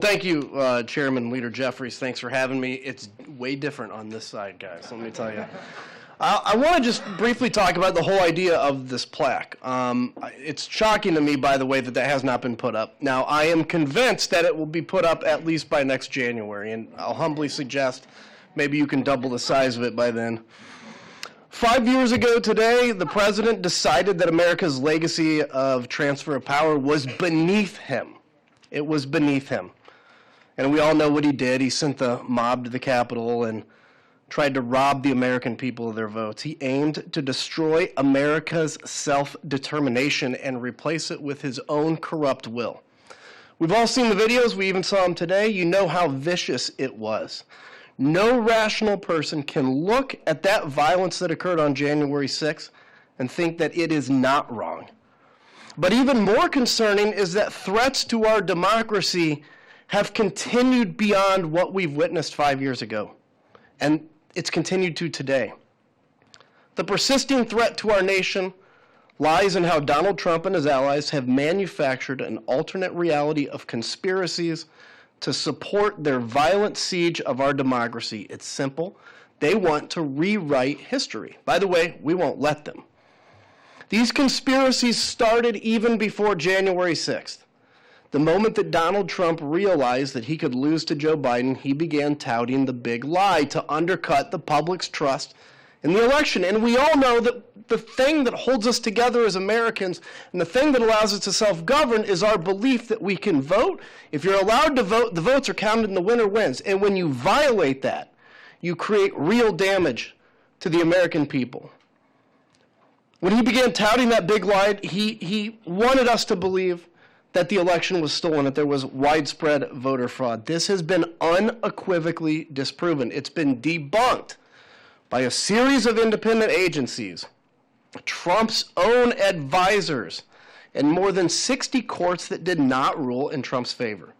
Thank you, Chairman Leader Jeffries. Thanks for having me. It's way different on this side, guys, let me tell you. I want to just briefly talk about the whole idea of this plaque. It's shocking to me, by the way, that that has not been put up. Now, I am convinced that it will be put up at least by next January, and I'll humbly suggest maybe you can double the size of it by then. 5 years ago today, the president decided that America's legacy of transfer of power was beneath him. It was beneath him. And we all know what he did. He sent the mob to the Capitol and tried to rob the American people of their votes. He aimed to destroy America's self-determination and replace it with his own corrupt will. We've all seen the videos. We even saw them today. You know how vicious it was. No rational person can look at that violence that occurred on January 6th and think that it is not wrong. But even more concerning is that threats to our democracy have continued beyond what we've witnessed 5 years ago, and it's continued to today. The persisting threat to our nation lies in how Donald Trump and his allies have manufactured an alternate reality of conspiracies to support their violent siege of our democracy. It's simple. They want to rewrite history. By the way, we won't let them. These conspiracies started even before January 6th. The moment that Donald Trump realized that he could lose to Joe Biden, he began touting the big lie to undercut the public's trust in the election. And we all know that the thing that holds us together as Americans and the thing that allows us to self-govern is our belief that we can vote. If you're allowed to vote, the votes are counted and the winner wins. And when you violate that, you create real damage to the American people. When he began touting that big lie, he wanted us to believe that the election was stolen, that there was widespread voter fraud. This has been unequivocally disproven. It's been debunked by a series of independent agencies, Trump's own advisors, and more than 60 courts that did not rule in Trump's favor.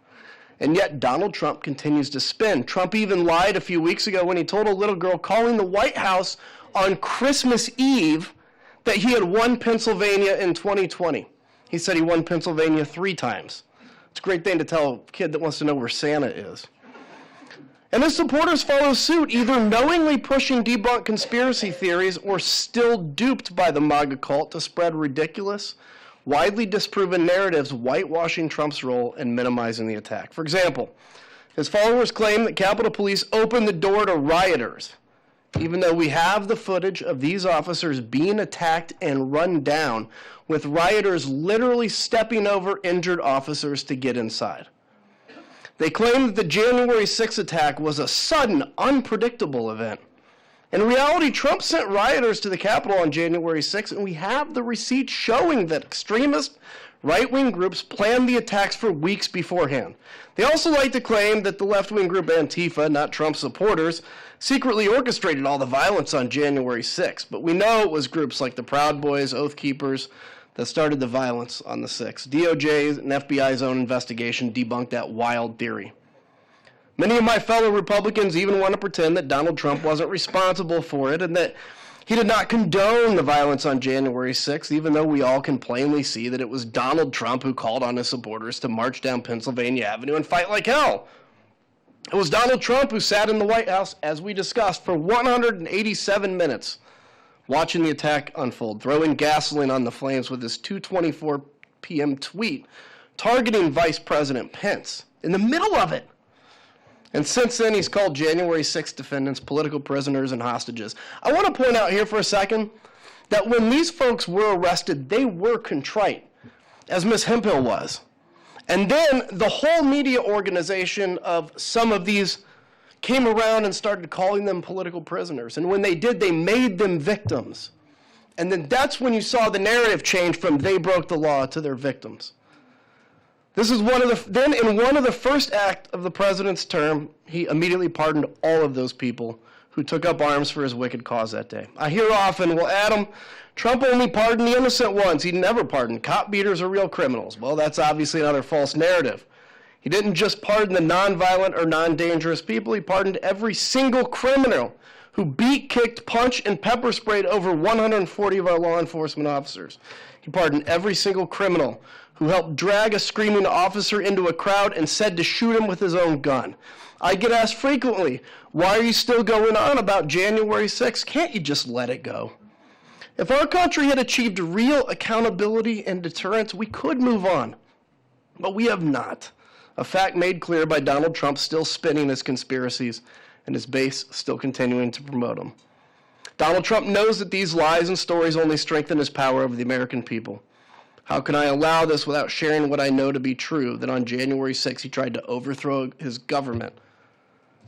And yet Donald Trump continues to spin. Trump even lied a few weeks ago when he told a little girl calling the White House on Christmas Eve that he had won Pennsylvania in 2020. He said he won Pennsylvania 3 times. It's a great thing to tell a kid that wants to know where Santa is. And his supporters follow suit, either knowingly pushing debunked conspiracy theories or still duped by the MAGA cult to spread ridiculous, widely disproven narratives whitewashing Trump's role and minimizing the attack. For example, his followers claim that Capitol Police opened the door to rioters, even though we have the footage of these officers being attacked and run down, with rioters literally stepping over injured officers to get inside. They claim that the January 6th attack was a sudden, unpredictable event. In reality, Trump sent rioters to the Capitol on January 6th, and we have the receipts showing that extremist right-wing groups planned the attacks for weeks beforehand. They also like to claim that the left-wing group Antifa, not Trump supporters, secretly orchestrated all the violence on January 6th. But we know it was groups like the Proud Boys, Oath Keepers, that started the violence on the 6th. DOJ's and FBI's own investigation debunked that wild theory. Many of my fellow Republicans even want to pretend that Donald Trump wasn't responsible for it and that he did not condone the violence on January 6th, even though we all can plainly see that it was Donald Trump who called on his supporters to march down Pennsylvania Avenue and fight like hell. It was Donald Trump who sat in the White House, as we discussed, for 187 minutes, watching the attack unfold, throwing gasoline on the flames with his 2:24 p.m. tweet targeting Vice President Pence in the middle of it. And since then, he's called January 6th defendants political prisoners and hostages. I want to point out here for a second that when these folks were arrested, they were contrite, as Ms. Hemphill was. And then the whole media organization of some of these came around and started calling them political prisoners. And when they did, they made them victims. And then that's when you saw the narrative change from they broke the law to they're victims. This is then in one of the first acts of the president's term, he immediately pardoned all of those people who took up arms for his wicked cause that day. I hear often, well, Adam, Trump only pardoned the innocent ones. He never pardoned. Cop beaters are real criminals. Well, that's obviously another false narrative. He didn't just pardon the nonviolent or non-dangerous people. He pardoned every single criminal who beat, kicked, punched, and pepper sprayed over 140 of our law enforcement officers. He pardoned every single criminal who helped drag a screaming officer into a crowd and said to shoot him with his own gun. I get asked frequently, why are you still going on about January 6th? Can't you just let it go? If our country had achieved real accountability and deterrence, we could move on. But we have not. A fact made clear by Donald Trump still spinning his conspiracies and his base still continuing to promote them. Donald Trump knows that these lies and stories only strengthen his power over the American people. How can I allow this without sharing what I know to be true, that on January 6th he tried to overthrow his government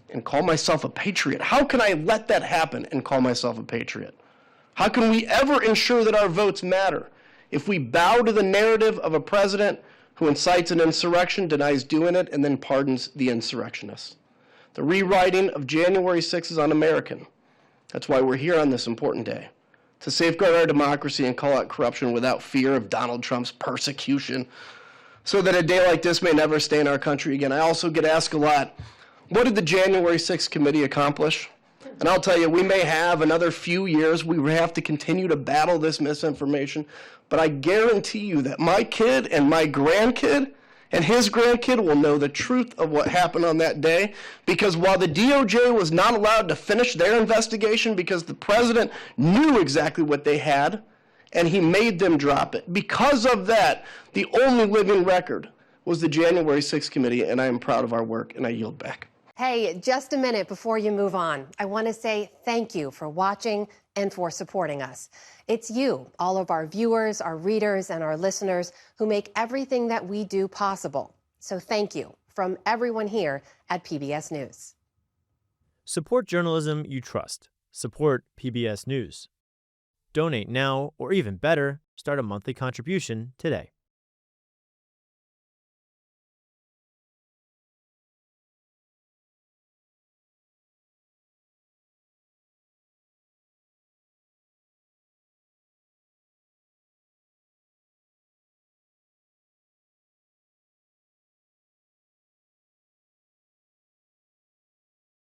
and call myself a patriot? How can I let that happen and call myself a patriot? How can we ever ensure that our votes matter if we bow to the narrative of a president who incites an insurrection, denies doing it, and then pardons the insurrectionists? The rewriting of January 6th is un-American. That's why we're here on this important day, to safeguard our democracy and call out corruption without fear of Donald Trump's persecution, so that a day like this may never stay in our country again. I also get asked a lot, what did the January 6th committee accomplish? And I'll tell you, we may have another few years. We have to continue to battle this misinformation. But I guarantee you that my kid and my grandkid and his grandkid will know the truth of what happened on that day. Because while the DOJ was not allowed to finish their investigation because the president knew exactly what they had, and he made them drop it. Because of that, the only living record was the January 6th committee, and I am proud of our work, and I yield back. Hey, just a minute before you move on. I want to say thank you for watching and for supporting us. It's you, all of our viewers, our readers, and our listeners who make everything that we do possible. So thank you from everyone here at PBS News. Support journalism you trust. Support PBS News. Donate now, or even better, start a monthly contribution today.